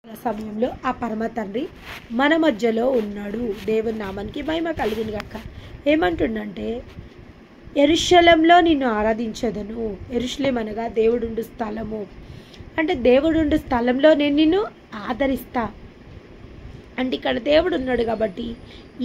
సమయంలో ఆ పరమ తండ్రి మన మధ్యలో ఉన్నాడు. దేవుని నామానికి మహిమ కలుగును గాక. ఏమంటుండంటే, యెరూషలేములో నిన్ను ఆరాధించదను. యెరూషలేము అనగా దేవుడుండు స్థలము. అంటే దేవుడుండు స్థలంలో నేను నిన్ను ఆదరిస్తా. అంటే ఇక్కడ దేవుడు ఉన్నాడు కాబట్టి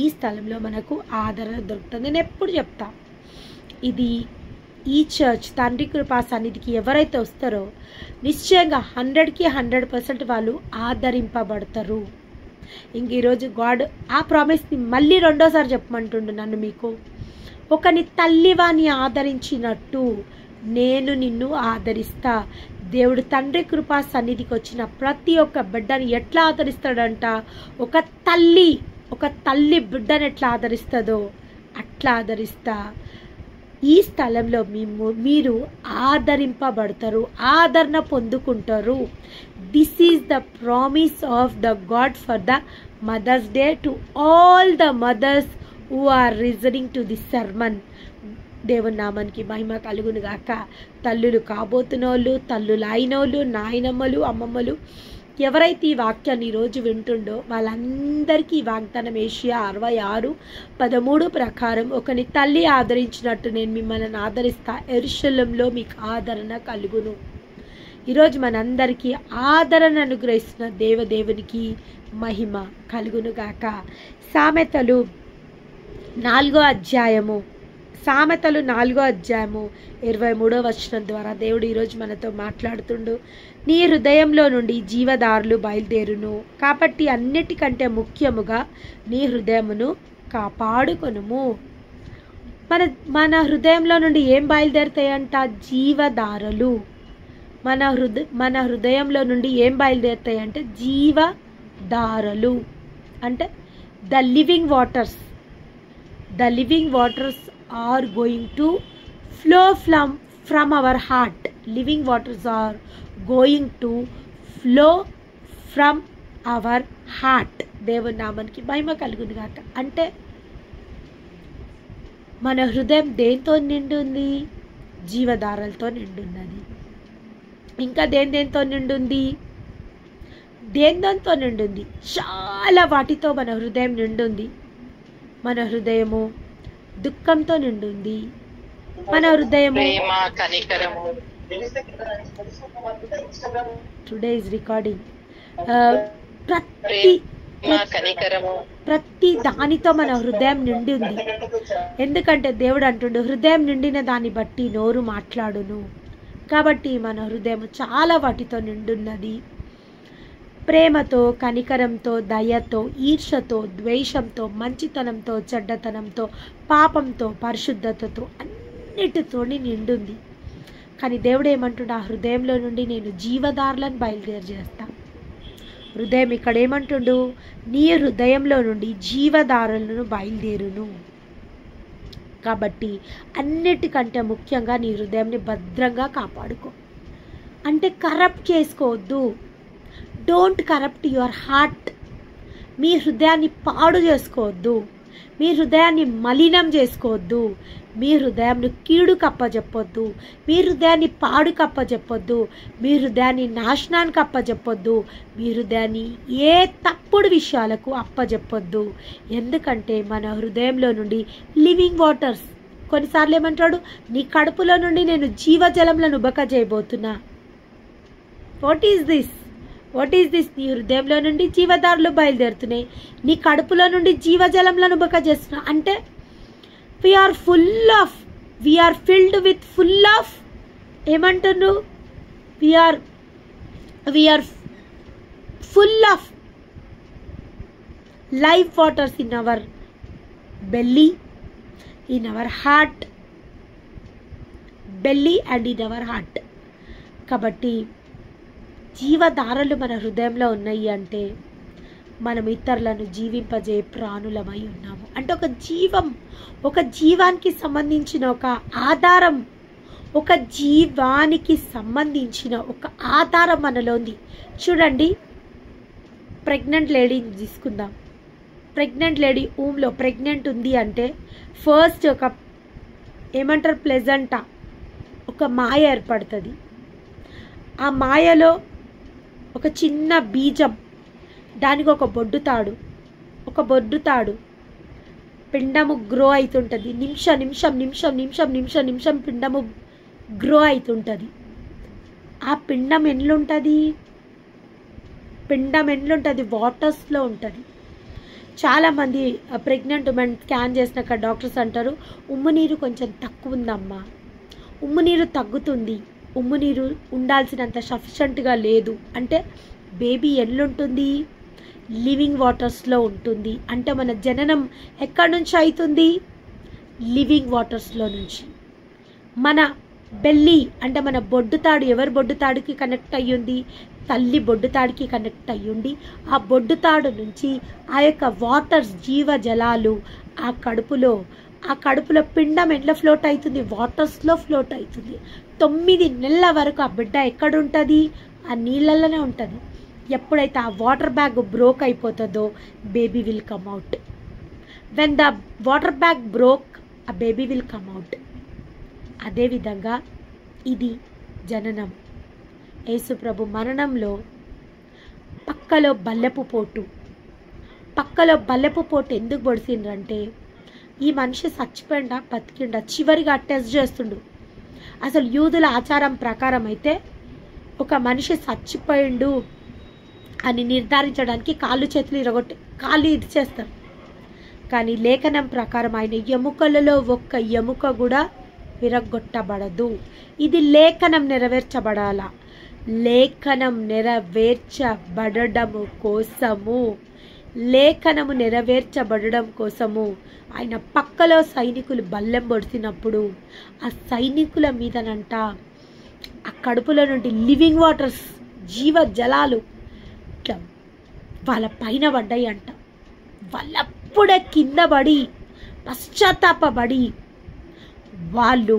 ఈ స్థలంలో మనకు ఆదరణ దొరుకుతుంది. నేను ఎప్పుడు చెప్తా, ఇది ఈ చర్చ్ తండ్రి కృపా సన్నిధికి ఎవరైతే వస్తారో నిశ్చయంగా 100కి 100% వాళ్ళు ఆదరింపబడతారు. ఇంక ఈరోజు గాడ్ ఆ ప్రామిస్ని మళ్ళీ రెండోసారి చెప్పమంటుండు నన్ను మీకు. ఒకని తల్లివాని ఆదరించినట్టు నేను నిన్ను ఆదరిస్తా. దేవుడు తండ్రి కృపా సన్నిధికి వచ్చిన ప్రతి ఒక్క బిడ్డని ఎట్లా ఆదరిస్తాడంట, ఒక తల్లి బిడ్డను ఎట్లా ఆదరిస్తుందో అట్లా ఆదరిస్తా. ఈ స్థలంలో మీరు ఆదరింపబడతారు, ఆదరణ పొందుకుంటారు. This is the promise of the God for the mother's day to all the mothers who are listening to this sermon. దేవుని నామానికి మహిమ కలుగును గాక. తల్లులు కాబోతున్నోళ్ళు, తల్లులు అయినోళ్ళు, నాయనమ్మలు, అమ్మమ్మలు ఎవరైతే ఈ వాక్యాన్ని ఈరోజు వింటుండో వాళ్ళందరికీ ఈ వాగ్దానం ఏషియా 66:13 ప్రకారం ఒకని తల్లి ఆదరించినట్టు నేను మిమ్మల్ని ఆదరిస్తా. యెరూషలేములో మీకు ఆదరణ కలుగును. ఈరోజు మనందరికీ ఆదరణ అనుగ్రహిస్తున్న దేవదేవునికి మహిమ కలుగును గాక. సామెతలు 4వ అధ్యాయము 23వ వచనం ద్వారా దేవుడు ఈరోజు మనతో మాట్లాడుతుండు. నీ హృదయంలో నుండి జీవదారులు బయలుదేరును, కాబట్టి అన్నిటికంటే ముఖ్యముగా నీ హృదయమును కాపాడుకొనుము. మన హృదయంలో నుండి ఏం బయలుదేరుతాయంట? జీవధారలు. మన హృదయంలో నుండి ఏం బయలుదేరుతాయంటే జీవధారలు. అంటే the living waters are going to flow from our heart. Living waters are going to flow from our heart. దేవుని నామానికి మహిమ కలుగును గాక. అంటే మన హృదయం దేంతో నిండుంది? జీవధారలతో నిండున్నది. ఇంకా దేంతో నిండుంది? దేంతో నిండుంది? చాలా వాటితో మన హృదయం నిండుంది. మన హృదయము దుఃఖంతో నిండుంది. మన హృదయము టుడే ఇస్ రికార్డింగ్ ప్రతి దానితో మన హృదయం నిండి ఉంది. ఎందుకంటే దేవుడు అంటుండు, హృదయం నిండిన దాన్ని బట్టి నోరు మాట్లాడును. కాబట్టి మన హృదయం చాలా వాటితో నిండున్నది. ప్రేమతో, కనికరంతో, దయతో, ఈర్షతో, ద్వేషంతో, మంచితనంతో, చెడ్డతనంతో, పాపంతో, పరిశుద్ధతతో అన్నిటితో నిండుంది. కానీ దేవుడు ఏమంటుండు, ఆ హృదయంలో నుండి నేను జీవధారలను బయలుదేరి చేస్తా. హృదయం ఇక్కడ ఏమంటుండు, నీ హృదయంలో నుండి జీవధారలను బయలుదేరును. కాబట్టి అన్నిటికంటే ముఖ్యంగా నీ హృదయాన్ని భద్రంగా కాపాడుకో. అంటే కరప్ట్ చేసుకోవద్దు. Don't corrupt your heart. మీ హృదయాన్ని పాడు చేసుకోవద్దు. మీ హృదయాన్ని మలినం చేసుకోవద్దు. మీ హృదయాన్ని కీడు కప్పజెప్పొద్దు. మీ హృదయాన్ని పాడు కప్పజెప్పొద్దు. మీ హృదయాన్ని నాశనానికి అప్పజెప్పొద్దు. మీ హృదయాన్ని ఏ తప్పుడు విషయాలకు అప్పజెప్పొద్దు. ఎందుకంటే మన హృదయంలో నుండి లివింగ్ వాటర్స్, కొన్నిసార్లు ఏమంటాడు, నీ కడుపులో నుండి నేను జీవజలంలను ఉబక చేయబోతున్నా. What is this? నీ హృదయంలో నుండి జీవధారలు బయలుదేరుతున్నాయి, నీ కడుపులో నుండి జీవజలంలను ఉబక చేస్తున్నా. అంటే we are filled with full of ఏమంటున్నారు, we are full of life waters in our belly, in our heart, belly and in our heart. కాబట్టి జీవధారలు మన హృదయంలో ఉన్నాయి అంటే మనం ఇతరులను జీవింపజే ప్రాణులమై ఉన్నాము. అంటే ఒక జీవానికి సంబంధించిన ఒక ఆధారం, ఒక జీవానికి సంబంధించిన ఒక ఆధారం మనలో ఉంది. చూడండి, ప్రెగ్నెంట్ లేడీని తీసుకుందాం. ప్రెగ్నెంట్ లేడీ ఊమ్లో ప్రెగ్నెంట్ ఉంది అంటే ఫస్ట్ ఒక ఏమంటారు, ప్లెజెంటా, ఒక మాయ ఏర్పడుతుంది. ఆ మాయలో ఒక చిన్న బీజం దానికి ఒక బొడ్డు తాడు పిండము గ్రో అవుతుంటుంది. నిమిషం పిండము గ్రో అవుతుంటుంది. ఆ పిండం ఎట్లుంటుంది? వాటర్స్లో ఉంటుంది. చాలామంది ప్రెగ్నెంట్ ఉమెన్ స్కాన్ చేసినాక డాక్టర్స్ అంటారు, ఉమ్ము నీరు కొంచెం తక్కువ ఉందమ్మా, ఉమ్ము నీరు తగ్గుతుంది, ఉమ్ము నీరు ఉండాల్సినంత సఫిషియెంట్గా లేదు అంటే బేబీ ఎట్లుంటుంది? లివింగ్ వాటర్స్లో ఉంటుంది. అంటే మన జననం ఎక్కడి నుంచి అవుతుంది? లివింగ్ వాటర్స్లో నుంచి. మన బెల్లి అంటే మన బొడ్డుతాడు ఎవరి బొడ్డుతాడుకి కనెక్ట్ అయ్యింది? తల్లి బొడ్డుతాడికి కనెక్ట్ అయ్యుండి ఆ బొడ్డుతాడు నుంచి ఆ యొక్క వాటర్స్ జీవజలాలు ఆ కడుపులో పిండం ఎట్లా ఫ్లోట్ అవుతుంది? వాటర్స్లో ఫ్లోట్ అవుతుంది. 9 నెలల వరకు ఆ బిడ్డ ఎక్కడుంటుంది? ఆ నీళ్ళలోనే ఉంటుంది. ఎప్పుడైతే ఆ వాటర్ బ్యాగ్ బ్రోక్ అయిపోతుందో baby will come out. When the water bag broke ఆ బేబీ విల్ కమ్ అవుట్. అదేవిధంగా ఇది జననం. యేసు ప్రభు మరణంలో పక్కలో బల్లెపు పోటు ఎందుకు పొడిచిండ్రంటే ఈ మనిషి చచ్చిపోయిండా బతికిండా చివరిగా టెస్ట్ చేస్తుండు. అసలు యూదుల ఆచారం ప్రకారం అయితే ఒక మనిషి చచ్చిపోయిండు అని నిర్ధారించడానికి కాళ్ళు చేతులు కాళ్ళు ఇచ్చేస్తారు. కానీ లేఖనం ప్రకారం ఆయన ఎముకలలో ఒక్క ఎముక కూడా విరగొట్టబడదు. ఇది లేఖనం నెరవేర్చబడాల. లేఖనము నెరవేర్చబడడం కోసము ఆయన పక్కలో సైనికులు బల్లెం పొడిచినప్పుడు ఆ సైనికుల మీదనంట ఆ కడుపులో నుండి లివింగ్ వాటర్స్ జీవ జలాలు ఇట్లా వాళ్ళ పైన పడ్డాయి అంట. వాళ్ళప్పుడే కింద పడి పశ్చాత్తాపడి వాళ్ళు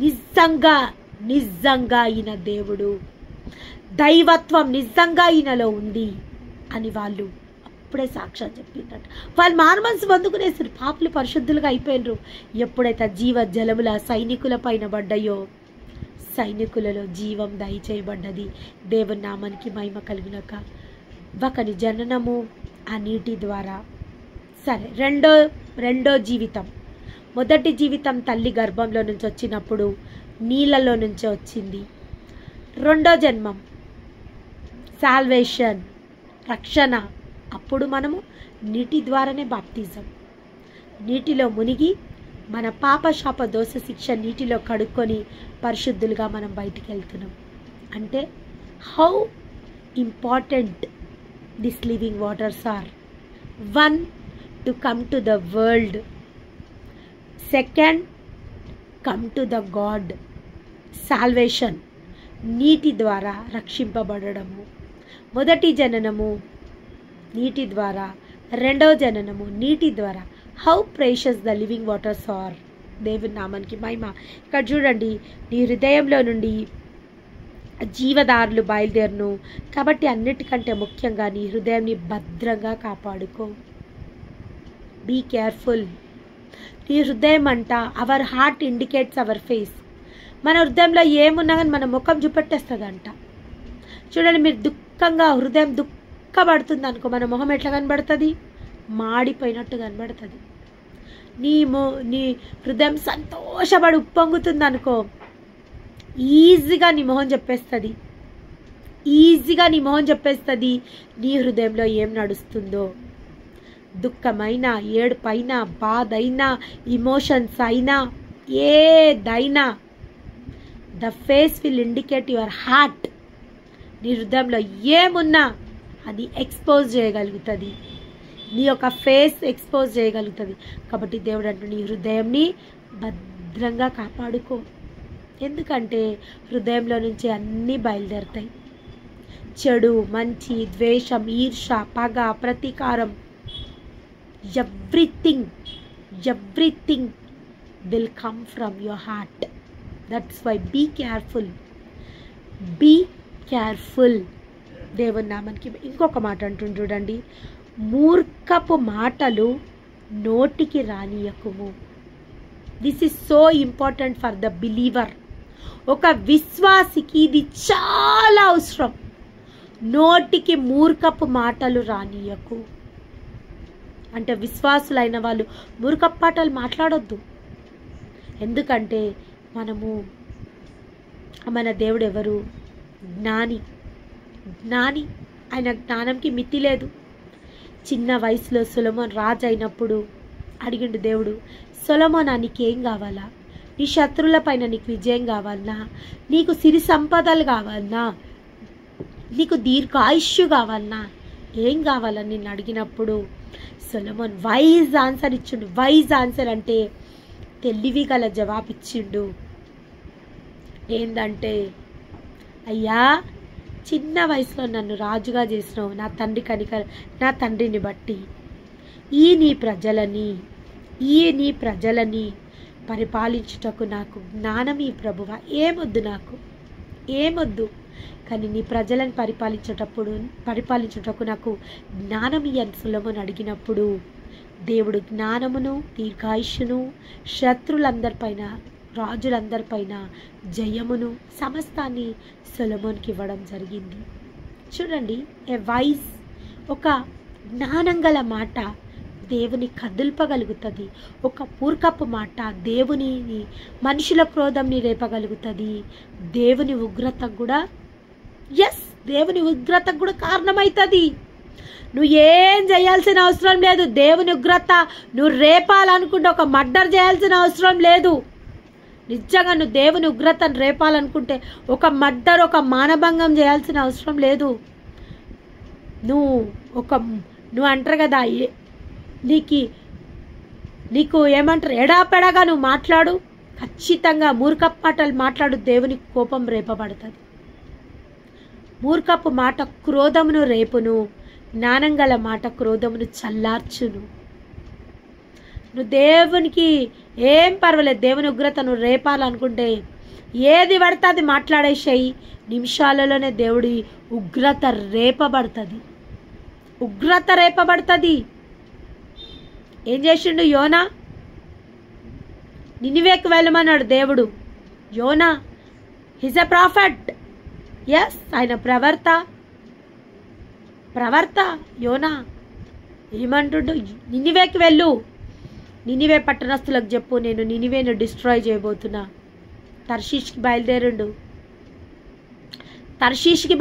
నిజంగా ఈయన దేవుడు, దైవత్వం నిజంగా ఈయనలో ఉంది అని వాళ్ళు అప్పుడే సాక్ష్యం చెప్పిండ్రట. వాళ్ళు మారుమనసు పొందుకునేసారు, పాపులు పరిశుద్ధులుగా అయిపోయినరు. ఎప్పుడైతే జీవ జలముల సైనికుల పైన పడ్డాయో సైనికులలో జీవం దయచేయబడ్డది. దేవుని నామానికి మహిమ కలిగినాక ఒకని జననము ఆ నీటి ద్వారా. సరే, రెండో జీవితం. మొదటి జీవితం తల్లి గర్భంలో నుంచి వచ్చినప్పుడు నీళ్ళలో నుంచి వచ్చింది. రెండో జన్మం సాల్వేషన్, రక్షణ. అప్పుడు మనము నీటి ద్వారానే బాప్తిజం. నీటిలో మునిగి మన పాప శాప దోష శిక్ష నీటిలో కడుక్కొని పరిశుద్ధులుగా మనం బయటికి వెళ్తున్నాం. అంటే how important this living waters are. 1 to come to the world, 2 come to the God. Salvation నీటి ద్వారా రక్షింపబడము. మొదటి జననము నీటి ద్వారా, రెండవ జననము నీటి ద్వారా. How precious the living waters are. దేవుని నామానికి మహిమ. ఇక్కడ చూడండి, నీ హృదయంలో నుండి జీవదారులు బయలుదేరును. కాబట్టి అన్నిటికంటే ముఖ్యంగా నీ హృదయాన్ని భద్రంగా కాపాడుకో. Be careful. నీ హృదయం అంట, our heart indicates our face. మన హృదయంలో ఏమున్నా కానీ మన ముఖం చూపెట్టేస్తుంది అంట. చూడండి, మీరు హృదయం దుఃఖపడుతుంది అనుకో, మన మొహం ఎట్లా కనబడుతుంది? మాడిపోయినట్టు కనబడుతుంది. నీ హృదయం సంతోషపడి ఉప్పొంగుతుంది అనుకో, ఈజీగా నీ మొహం చెప్పేస్తుంది. నీ హృదయంలో ఏం నడుస్తుందో. దుఃఖమైనా, ఏడుపైనా, బాధ అయినా, ఇమోషన్స్ అయినా, ఏదైనా the face will indicate your heart. నీ హృదయంలో ఏమున్నా అది ఎక్స్పోజ్ చేయగలుగుతుంది. నీ యొక్క ఫేస్ ఎక్స్పోజ్ చేయగలుగుతుంది. కాబట్టి దేవుడు అంటూ నీ హృదయంని భద్రంగా కాపాడుకో. ఎందుకంటే హృదయంలో నుంచి అన్నీ బయలుదేరుతాయి. చెడు, మంచి, ద్వేషం, ఈర్ష, పగ, ప్రతీకారం, everything will come from your heart. That's why be careful. దేవుని నామానికి ఇంకొక మాట అంటుంది చూడండి, మూర్ఖపు మాటలు నోటికి రానియకుము. This is so important for the believer. ఒక విశ్వాసికి ఇది చాలా అవసరం. నోటికి మూర్ఖపు మాటలు రానియకు. అంటే విశ్వాసులైన వాళ్ళు మూర్ఖపు మాటలు మాట్లాడొద్దు. ఎందుకంటే మన దేవుడు ఎవరు? జ్ఞాని. ఆయన జ్ఞానంకి మితి లేదు. చిన్న వయసులో సొలొమోన్ రాజు అయినప్పుడు అడిగిండు దేవుడు, సొలొమోనా నీకేం కావాలా? నీ శత్రువుల పైన నీకు విజయం కావాలన్నా, నీకు సిరి సంపదలు కావాలన్నా, నీకు దీర్ఘాయుష్యు కావాలన్నా, ఏం కావాలని నిన్ను అడిగినప్పుడు సొలొమోన్ వైజ్ ఆన్సర్ ఇచ్చిండు. వైజ్ ఆన్సర్ అంటే తెలివి గల జవాబు ఇచ్చిండు. ఏందంటే, అయ్యా చిన్న వయసులో నన్ను రాజుగా చేసినావు, నా తండ్రిని బట్టి ఈ నీ ప్రజలని పరిపాలించుటకు నాకు జ్ఞానం ఈ ప్రభువా. ఏమొద్దు కానీ నీ ప్రజలను పరిపాలించుటకు నాకు జ్ఞానం ఇయ్యని సొలొమోను అడిగినప్పుడు దేవుడు జ్ఞానమును, దీర్ఘాయుష్యును, శత్రులందరిపైన, రాజులందరిపైన జయమును, సమస్తాన్ని సొలొమోన్కి ఇవ్వడం జరిగింది. చూడండి, ఒక జ్ఞానం గల మాట దేవుని కదిల్పగలుగుతుంది. ఒక మూర్ఖపు మాట మనుషుల క్రోధంని రేపగలుగుతుంది. దేవుని ఉగ్రతకు కూడా కారణమవుతుంది. నువ్వు ఏం చేయాల్సిన అవసరం లేదు. దేవుని ఉగ్రత నువ్వు రేపాలనుకుంటే ఒక మర్డర్ చేయాల్సిన అవసరం లేదు. నిజంగా నువ్వు దేవుని ఉగ్రతను రేపాలనుకుంటే ఒక మర్డర్, ఒక మానభంగం చేయాల్సిన అవసరం లేదు. నువ్వు అంటారు కదా, నీకు ఏమంటారు, ఎడాపెడగా నువ్వు మాట్లాడు, ఖచ్చితంగా మూర్ఖపు మాటలు మాట్లాడు, దేవుని కోపం రేపబడుతుంది. మూర్ఖపు మాట క్రోధమును రేపును, జ్ఞానం గల మాట క్రోధమును చల్లార్చును. నువ్వు దేవునికి ఏం పర్వాలేదు, దేవుని ఉగ్రత నువ్వు రేపాలనుకుంటే ఏది పడితే అది మాట్లాడేసాయి, నిమిషాలలోనే దేవుడి ఉగ్రత రేపబడుతుంది. ఏం చేసిండు యోనా? నినివేకి వెళ్ళమన్నాడు దేవుడు. యోనా హిజ్ ఎ ప్రాఫెట్. ఎస్, ఆయన ప్రవర్త యోనా. ఏమంటుండు? నినివేకి వెళ్ళు, నినివే పట్టణస్తులకు చెప్పు, నేను నినివేను డిస్ట్రాయ్ చేయబోతున్నా. తర్షీష్కి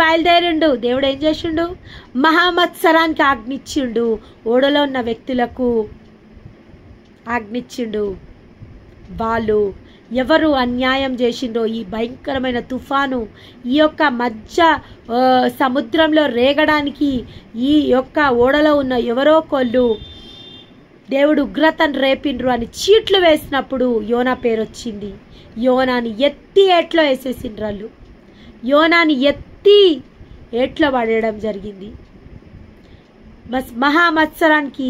బయలుదేరిండు. దేవుడు ఏం చేసిండు? మహామత్సరానికి ఆజ్ఞించిండు. ఓడలో ఉన్న వ్యక్తులకు ఆజ్ఞించిండు. వాళ్ళు ఎవరు అన్యాయం చేసిండ్రో, ఈ భయంకరమైన తుఫాను ఈ యొక్క మధ్య సముద్రంలో రేగడానికి ఈ యొక్క ఓడలో ఉన్న ఎవరో కొల్లు దేవుడు ఉగ్రతను రేపిండ్రు అని చీట్లు వేసినప్పుడు యోనా పేరు వచ్చింది. యోనాని ఎత్తి ఏట్లో వేసేసిండ్రు వాళ్ళు. యోనాని ఎత్తి ఏట్లో పడేయడం జరిగింది. మహామత్సరానికి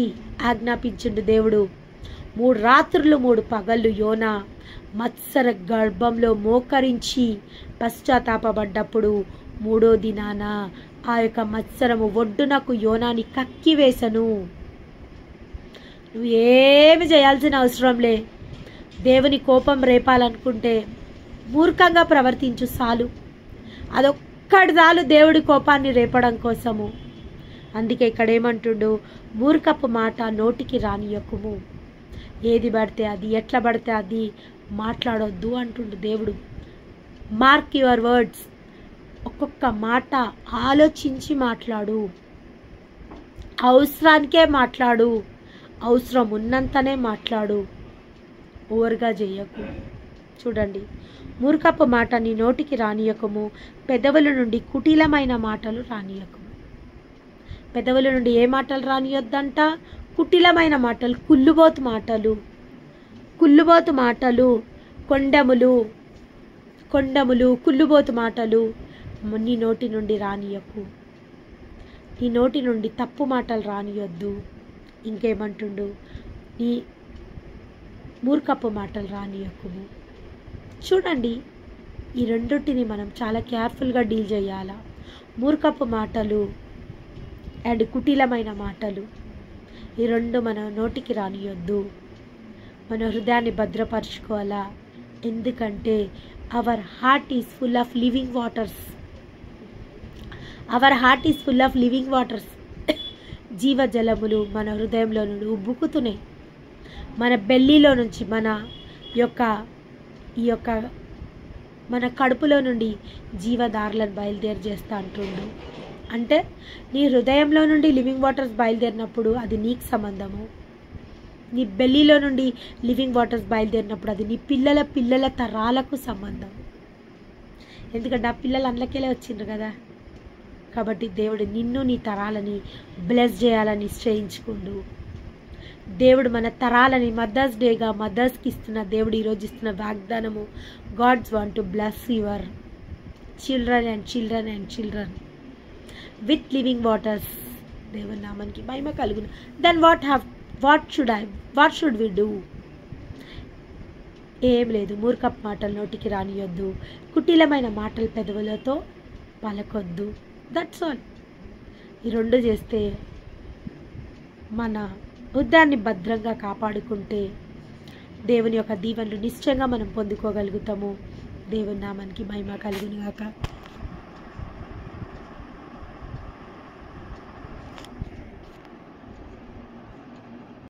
ఆజ్ఞాపించిండు దేవుడు. 3 రాత్రులు 3 పగళ్ళు యోనా మత్సర గర్భంలో మోకరించి పశ్చాత్తాపడ్డప్పుడు 3వ దినాన ఆ యొక్క మత్సరము ఒడ్డునకు యోనాని కక్కివేసను. నువ్వు ఏమి చేయాల్సిన అవసరం లే. దేవుని కోపం రేపాలనుకుంటే మూర్ఖంగా ప్రవర్తించు చాలు. అదొక్కటి చాలు దేవుడి కోపాన్ని రేపడం కోసము. అందుకే ఇక్కడ ఏమంటుండు? మూర్ఖపు మాట నోటికి రానియకుము. ఏది పడితే అది, ఎట్లా పడితే అది మాట్లాడొద్దు అంటుండు దేవుడు. Mark your words. ఒక్కొక్క మాట ఆలోచించి మాట్లాడు. అవసరానికే మాట్లాడు. అవసరం ఉన్నంతనే మాట్లాడు. ఓవర్గా చేయకు. చూడండి, మూర్ఖపు మాట నీ నోటికి రానియకము, పెదవుల నుండి కుటిలమైన మాటలు రానియకము. పెదవుల నుండి ఏ మాటలు రానియొద్దంట? కుటిలమైన మాటలు, కుళ్ళుబోతు మాటలు, కొండములు, కుళ్ళుబోతు మాటలు నీ నోటి నుండి రానియకు. నీ నోటి నుండి తప్పు మాటలు రానియొద్దు. ఇంకేమంటుండు? నీ మూర్ఖపు మాటలు రానియకుము. చూడండి, ఈ రెండింటిని మనం చాలా కేర్ఫుల్గా డీల్ చేయాలా. మూర్ఖపు మాటలు అండ్ కుటిలమైన మాటలు, ఈ రెండు మన నోటికి రానియొద్దు. మన హృదయాన్ని భద్రపరచుకోవాలా. ఎందుకంటే our heart is full of living waters. Our heart is full of living waters. జీవజలములు మన హృదయంలో నుండి ఉబ్బుకుతున్నాయి. మన బెల్లీలో నుంచి ఈ యొక్క మన కడుపులో నుండి జీవధారలను బయలుదేరి చేస్తా అంటుండు. అంటే నీ హృదయంలో నుండి లివింగ్ వాటర్స్ బయలుదేరినప్పుడు అది నీకు సంబంధము. నీ బెల్లీలో నుండి లివింగ్ వాటర్స్ బయలుదేరినప్పుడు అది నీ పిల్లల తరాలకు సంబంధం. ఎందుకంటే ఆ పిల్లలు అందులోకెళ్ళే వచ్చిండ్రు కదా. కాబట్టి దేవుడు నిన్ను నీ తరాలని బ్లెస్ చేయాలని నిశ్చయించుకుండు. దేవుడు మన తరాలని మదర్స్ డేగా మదర్స్కి ఇస్తున్న దేవుడు ఈరోజు ఇస్తున్న వాగ్దానము, God's want to bless your children and children and children with living waters. దేవుని నామానికి మహిమ కలుగును. Then what should we do? ఏం లేదు, మూర్ఖపు మాటలు నోటికి రానియొద్దు, కుటిలమైన మాటలు పెదవులతో పలకొద్దు. That's all. ఈ రెండు చేస్తే మన హృదయాన్ని భద్రంగా కాపాడుకుంటే దేవుని యొక్క దీవెనలు నిశ్చయంగా మనం పొందుకోగలుగుతాము. దేవుని నామానికి మహిమ కలుగును గాక.